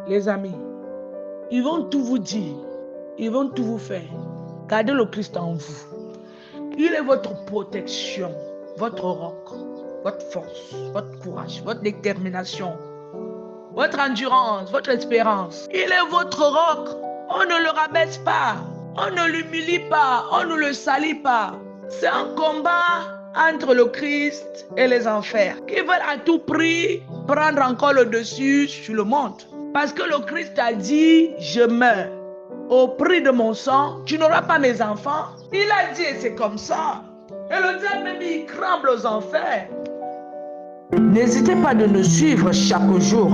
Les amis, ils vont tout vous dire. Ils vont tout vous faire. Gardez le Christ en vous. Il est votre protection, votre roc, votre force, votre courage, votre détermination, votre endurance, votre espérance. Il est votre roc. On ne le rabaisse pas. On ne l'humilie pas. On ne le salit pas. C'est un combat entre le Christ et les enfers qui veulent à tout prix prendre encore le dessus sur le monde. Parce que le Christ a dit, je meurs. Au prix de mon sang, tu n'auras pas mes enfants. Il a dit et c'est comme ça. Et le diable même il tremble aux enfers. N'hésitez pas de nous suivre chaque jour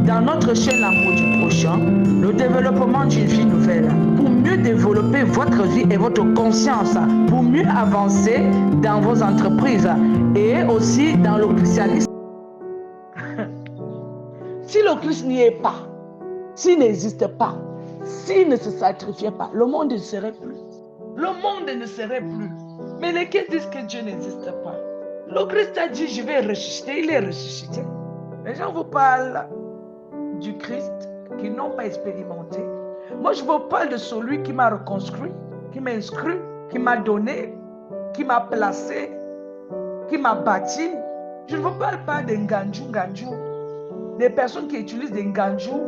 dans notre chaîne L'amour du prochain, le développement d'une vie nouvelle, pour mieux développer votre vie et votre conscience, pour mieux avancer dans vos entreprises et aussi dans le christianisme. Si le Christ n'y est pas, s'il n'existe pas, s'il ne se sacrifiait pas, le monde ne serait plus. Le monde ne serait plus. Mais lesquels disent que Dieu n'existe pas? Le Christ a dit, je vais ressusciter. Il est ressuscité. Les gens vous parlent du Christ qu'ils n'ont pas expérimenté. Moi, je vous parle de celui qui m'a reconstruit, qui m'a inscrit, qui m'a donné, qui m'a placé, qui m'a bâti. Je ne vous parle pas des Nganjou, des personnes qui utilisent des Nganjou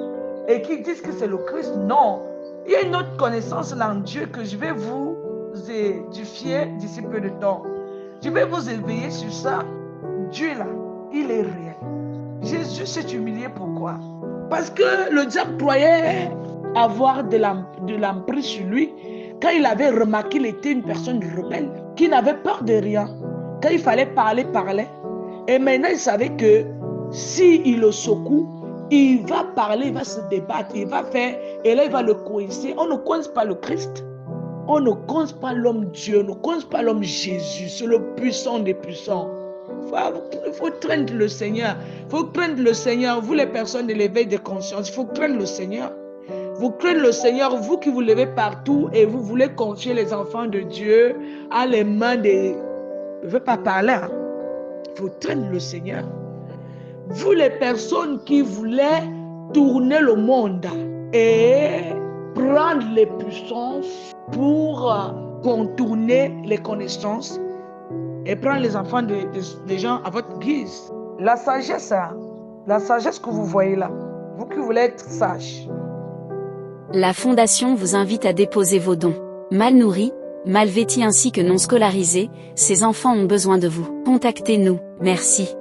et qui disent que c'est le Christ. Non. Il y a une autre connaissance en Dieu que je vais vous édifier d'ici peu de temps. Je vais vous éveiller sur ça. Dieu là, il est réel. Jésus s'est humilié. Pourquoi? Parce que le diable croyait avoir de l'emprise sur lui. Quand il avait remarqué qu'il était une personne rebelle, qui n'avait peur de rien. Quand il fallait parler, parlait. Et maintenant, il savait que s'il le secoue, il va parler, il va se débattre, il va faire, et là il va le coincer. On ne coince pas le Christ. On ne coince pas l'homme Dieu, on ne coince pas l'homme Jésus. C'est le puissant des puissants. Il faut craindre le Seigneur. Il faut craindre le Seigneur. Vous les personnes de l'éveil de conscience, il faut craindre le Seigneur. Vous craignez le Seigneur, vous qui vous levez partout et vous voulez confier les enfants de Dieu à les mains des... Je ne veux pas parler. Hein? Il faut craindre le Seigneur. Vous les personnes qui voulaient tourner le monde et prendre les puissances pour contourner les connaissances et prendre les enfants des gens à votre guise. La sagesse que vous voyez là, vous qui voulez être sage. La Fondation vous invite à déposer vos dons. Mal nourris, mal vêtis ainsi que non scolarisés, ces enfants ont besoin de vous. Contactez-nous. Merci.